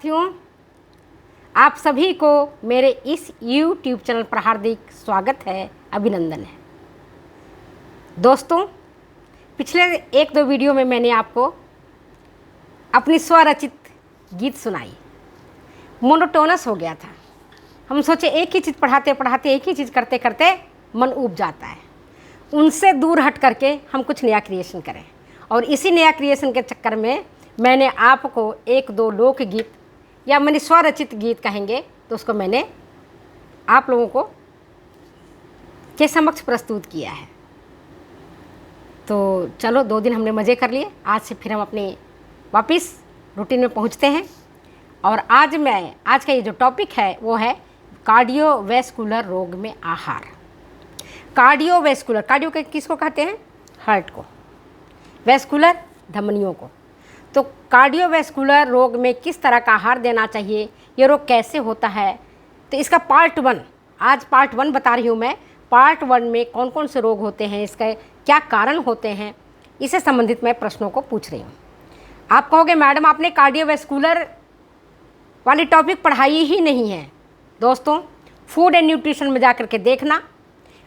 साथियों, आप सभी को मेरे इस YouTube चैनल पर हार्दिक स्वागत है, अभिनंदन है। दोस्तों, पिछले एक दो वीडियो में मैंने आपको अपनी स्वरचित गीत सुनाई। मोनोटोनस हो गया था। हम सोचे एक ही चीज़ पढ़ाते पढ़ाते एक ही चीज़ करते करते मन ऊब जाता है। उनसे दूर हट करके हम कुछ नया क्रिएशन करें, और इसी नया क्रिएशन के चक्कर में मैंने आपको एक दो लोकगीत या मैंने स्वरचित गीत कहेंगे तो उसको मैंने आप लोगों को के समक्ष प्रस्तुत किया है। तो चलो, 2 दिन हमने मज़े कर लिए। आज से फिर हम अपने वापस रूटीन में पहुंचते हैं। और आज का ये जो टॉपिक है वो है कार्डियोवैस्कुलर रोग में आहार। कार्डियो के किसको कहते हैं? हार्ट को। वैस्कुलर, धमनियों को। तो कार्डियोवैस्कुलर रोग में किस तरह का आहार देना चाहिए, ये रोग कैसे होता है, तो इसका पार्ट 1, आज पार्ट 1 बता रही हूँ मैं। पार्ट 1 में कौन कौन से रोग होते हैं, इसका क्या कारण होते हैं, इससे संबंधित मैं प्रश्नों को पूछ रही हूँ। आप कहोगे मैडम आपने कार्डियोवैस्कुलर वाली टॉपिक पढ़ाई ही नहीं है। दोस्तों, फूड एंड न्यूट्रिशन में जाकर के देखना,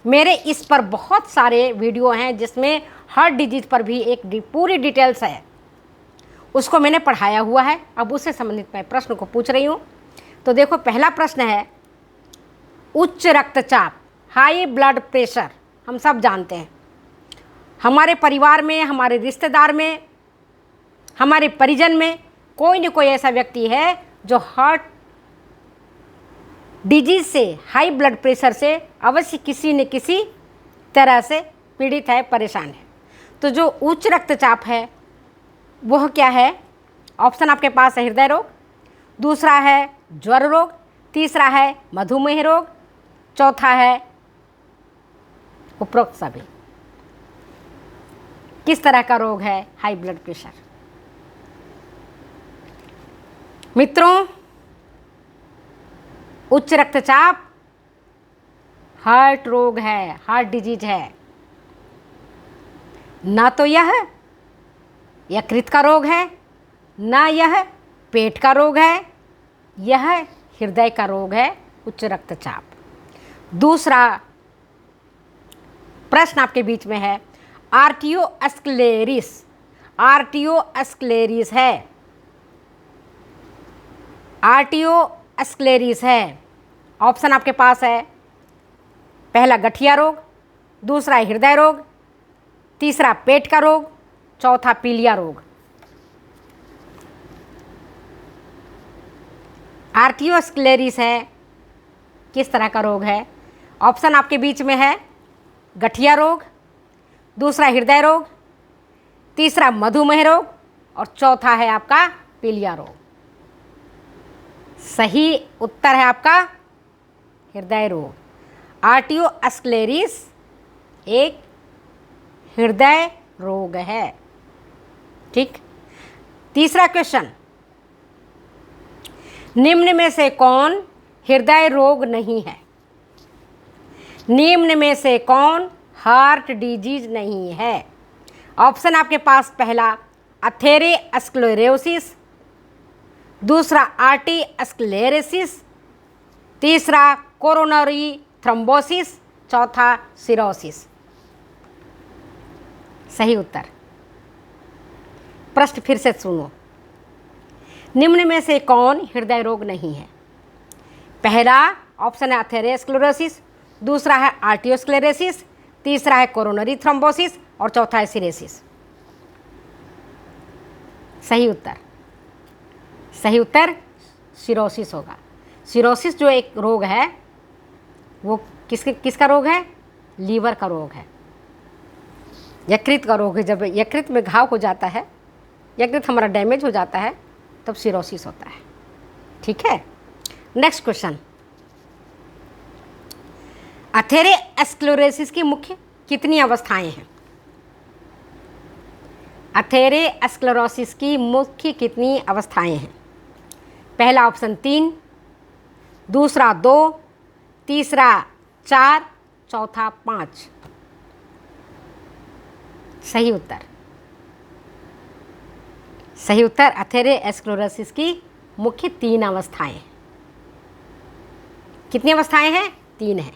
मेरे इस पर बहुत सारे वीडियो हैं जिसमें हार्ट डिजीज पर भी एक पूरी डिटेल्स है, उसको मैंने पढ़ाया हुआ है। अब उससे संबंधित मैं प्रश्न को पूछ रही हूँ। तो देखो, पहला प्रश्न है उच्च रक्तचाप, हाई ब्लड प्रेशर। हम सब जानते हैं, हमारे परिवार में, हमारे रिश्तेदार में, हमारे परिजन में कोई न कोई ऐसा व्यक्ति है जो हार्ट डिजीज से, हाई ब्लड प्रेशर से अवश्य किसी न किसी तरह से पीड़ित है, परेशान है। तो जो उच्च रक्तचाप है वह क्या है? ऑप्शन आपके पास है हृदय रोग, दूसरा है ज्वर रोग, तीसरा है मधुमेह रोग, चौथा है उपरोक्त सभी। किस तरह का रोग है हाई ब्लड प्रेशर? मित्रों, उच्च रक्तचाप हार्ट रोग है, हार्ट डिजीज है। ना तो यह यकृत का रोग है, ना यह पेट का रोग है, यह हृदय का रोग है, उच्च रक्तचाप। दूसरा प्रश्न आपके बीच में है आर्टियोस्क्लेरिस। आर्टियोस्क्लेरिस है, आर्टियोस्क्लेरिस है। ऑप्शन आपके पास है, पहला गठिया रोग, दूसरा हृदय रोग, तीसरा पेट का रोग, चौथा पीलिया रोग। आर्टियोस्क्लेरिस है, किस तरह का रोग है? ऑप्शन आपके बीच में है गठिया रोग, दूसरा हृदय रोग, तीसरा मधुमेह रोग और चौथा है आपका पीलिया रोग। सही उत्तर है आपका हृदय रोग। आर्टियोस्क्लेरिस एक हृदय रोग है। ठीक। तीसरा क्वेश्चन, निम्न में से कौन हृदय रोग नहीं है? निम्न में से कौन हार्ट डिजीज नहीं है? ऑप्शन आपके पास, पहला अथेरोस्क्लेरोसिस, दूसरा आर्टियोस्क्लेरोसिस, तीसरा कोरोनरी थ्रोम्बोसिस, चौथा सिरोसिस। सही उत्तर। प्रश्न फिर से सुनो, निम्न में से कौन हृदय रोग नहीं है? पहला ऑप्शन है अथेरोस्क्लेरोसिस, दूसरा है आर्टियोस्क्लेरोसिस, तीसरा है कोरोनरी थ्रोम्बोसिस और चौथा है सिरोसिस। सही उत्तर, सही उत्तर सिरोसिस होगा। सिरोसिस जो एक रोग है वो किसका रोग है? लीवर का रोग है, यकृत का रोग है। जब यकृत में घाव हो जाता है, यकृत हमारा डैमेज हो जाता है, तब सिरोसिस होता है। ठीक है। नेक्स्ट क्वेश्चन, अथेरोस्क्लेरोसिस की मुख्य कितनी अवस्थाएं हैं? अथेरोस्क्लेरोसिस की मुख्य कितनी अवस्थाएं हैं? पहला ऑप्शन 3, दूसरा 2, तीसरा 4, चौथा 5। सही उत्तर, सही उत्तर अथेरोस्क्लेरोसिस की मुख्य 3 अवस्थाएं हैं। कितनी अवस्थाएं हैं? 3 हैं।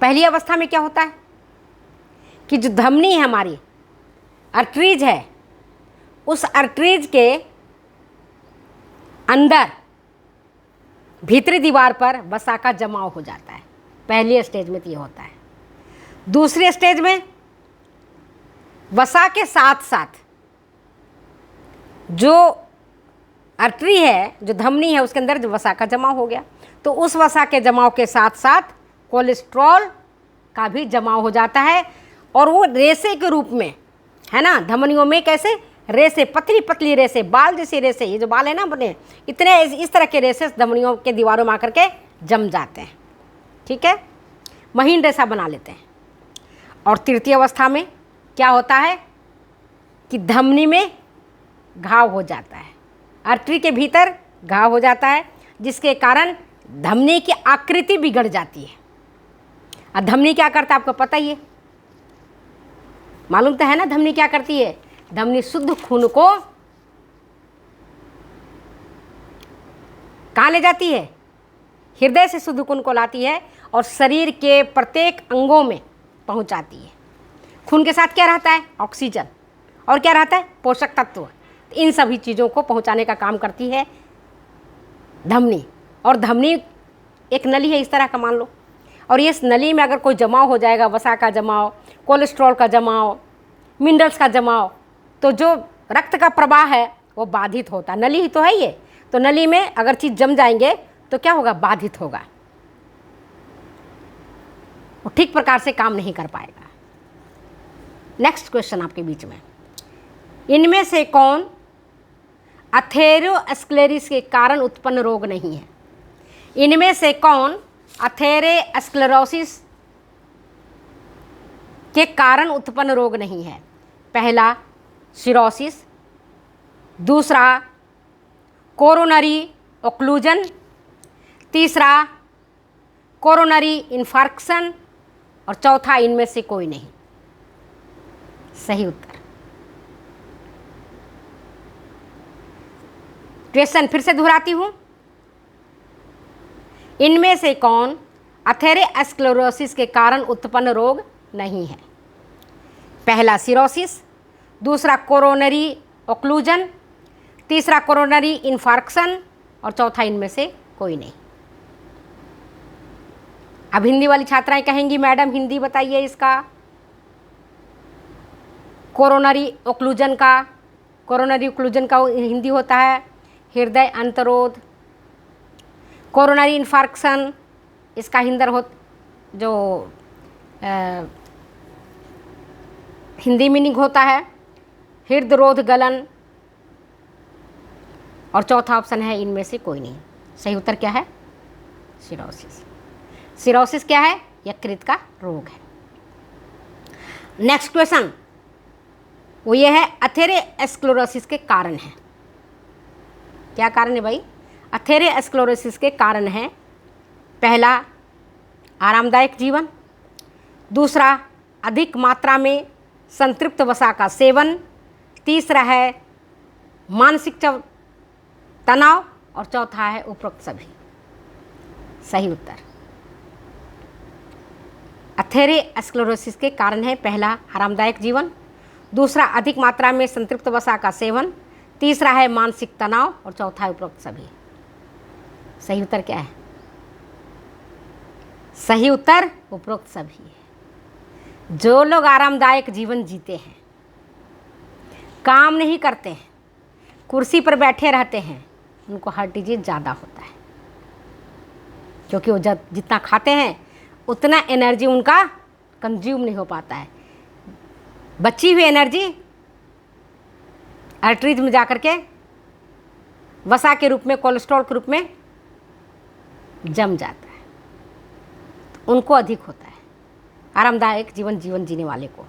पहली अवस्था में क्या होता है कि जो धमनी है हमारी, आर्टरीज है, उस आर्टरीज के अंदर भीतरी दीवार पर वसा का जमाव हो जाता है। पहली स्टेज में तो ये होता है। दूसरी स्टेज में वसा के साथ साथ जो आर्टरी है, जो धमनी है, उसके अंदर जो वसा का जमाव हो गया, तो उस वसा के जमाव के साथ साथ कोलेस्ट्रॉल का भी जमाव हो जाता है, और वो रेसे के रूप में, है ना, धमनियों में कैसे रेसे, पतली पतली रेसे, बाल जैसी रेसे, ये जो बाल है ना अपने, इतने इस तरह के रेसे धमनियों के दीवारों में आकर के जम जाते हैं। ठीक है, महीन रेसा बना लेते हैं। और तृतीय अवस्था में क्या होता है कि धमनी में घाव हो जाता है, आर्टरी के भीतर घाव हो जाता है, जिसके कारण धमनी की आकृति बिगड़ जाती है। अब धमनी क्या करता है आपको पता ही है, मालूम तो है ना धमनी क्या करती है? धमनी शुद्ध खून को कहाँ ले जाती है? हृदय से शुद्ध खून को लाती है और शरीर के प्रत्येक अंगों में पहुंचाती है। खून के साथ क्या रहता है? ऑक्सीजन, और क्या रहता है? पोषक तत्व। इन सभी चीज़ों को पहुंचाने का काम करती है धमनी। और धमनी एक नली है इस तरह का मान लो, और इस नली में अगर कोई जमाव हो जाएगा, वसा का जमाव, कोलेस्ट्रॉल का जमाव, मिनरल्स का जमाव, तो जो रक्त का प्रवाह है वो बाधित होता है। नली ही तो है ये, तो नली में अगर चीज़ जम जाएंगे तो क्या होगा? बाधित होगा, वो ठीक प्रकार से काम नहीं कर पाएगा। नेक्स्ट क्वेश्चन आपके बीच में, इनमें से कौन अथेरोस्क्लेरोसिस के कारण उत्पन्न रोग नहीं है? इनमें से कौन अथेरोस्क्लेरोसिस के कारण उत्पन्न रोग नहीं है? पहला सिरोसिस, दूसरा कोरोनरी ओक्लूजन, तीसरा कोरोनरी इन्फार्क्शन, और चौथा इनमें से कोई नहीं। सही उत्तर। क्वेश्चन फिर से दोहराती हूं, इनमें से कौन अथेरोस्क्लेरोसिस के कारण उत्पन्न रोग नहीं है? पहला सिरोसिस, दूसरा कोरोनरी ओक्लूजन, तीसरा कोरोनरी इन्फार्क्शन, और चौथा इनमें से कोई नहीं। अब हिंदी वाली छात्राएं कहेंगी मैडम हिंदी बताइए इसका, कोरोनरी ओक्लूजन का हिंदी होता है हृदय अंतरोध। कोरोनरी इन्फार्क्शन इसका जो हिंदी मीनिंग होता है हृदरोध गलन, और चौथा ऑप्शन है इनमें से कोई नहीं। सही उत्तर क्या है? सिरोसिस। सिरोसिस क्या है? यकृत का रोग है। नेक्स्ट क्वेश्चन वो ये है, अथेरोस्क्लेरोसिस के कारण है। क्या कारण है भाई? अथेरोस्क्लेरोसिस के कारण है, पहला आरामदायक जीवन, दूसरा अधिक मात्रा में संतृप्त वसा का सेवन, तीसरा है मानसिक तनाव, और चौथा है उपरोक्त सभी। सही उत्तर। अथेरोस्क्लेरोसिस के कारण है, पहला आरामदायक जीवन, दूसरा अधिक मात्रा में संतृप्त वसा का सेवन, तीसरा है मानसिक तनाव, और चौथा है उपरोक्त सभी। सही उत्तर क्या है? सही उत्तर उपरोक्त सभी है। जो लोग आरामदायक जीवन जीते हैं, काम नहीं करते हैं, कुर्सी पर बैठे रहते हैं, उनको हार्ट डिजीज ज़्यादा होता है, क्योंकि वो जितना खाते हैं उतना एनर्जी उनका कंज्यूम नहीं हो पाता है। बची हुई एनर्जी आर्टरीज में जाकर के वसा के रूप में, कोलेस्ट्रॉल के रूप में जम जाता है, तो उनको अधिक होता है आरामदायक जीवन जीने वाले को।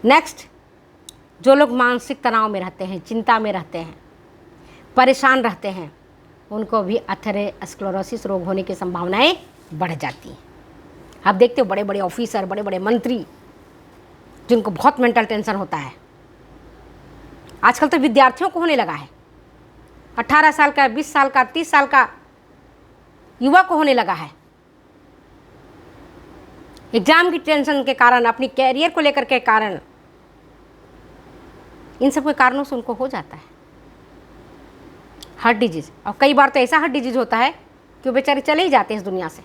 नेक्स्ट, जो लोग मानसिक तनाव में रहते हैं, चिंता में रहते हैं, परेशान रहते हैं, उनको भी अथेरोस्क्लेरोसिस रोग होने की संभावनाएं बढ़ जाती हैं। आप देखते हो बड़े बड़े ऑफिसर, बड़े बड़े मंत्री, जिनको बहुत मेंटल टेंशन होता है, आजकल तो विद्यार्थियों को होने लगा है। 18 साल का, 20 साल का, 30 साल का युवा को होने लगा है। एग्जाम की टेंशन के कारण, अपनी कैरियर को लेकर के कारण, इन सब के कारणों से उनको हो जाता है हार्ट डिजीज। और कई बार तो ऐसा हार्ट डिजीज होता है कि वो बेचारे चले ही जाते हैं इस दुनिया से।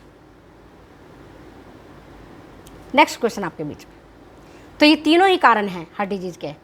नेक्स्ट क्वेश्चन आपके बीच में। तो ये तीनों ही कारण हैं हार्ट डिजीज के।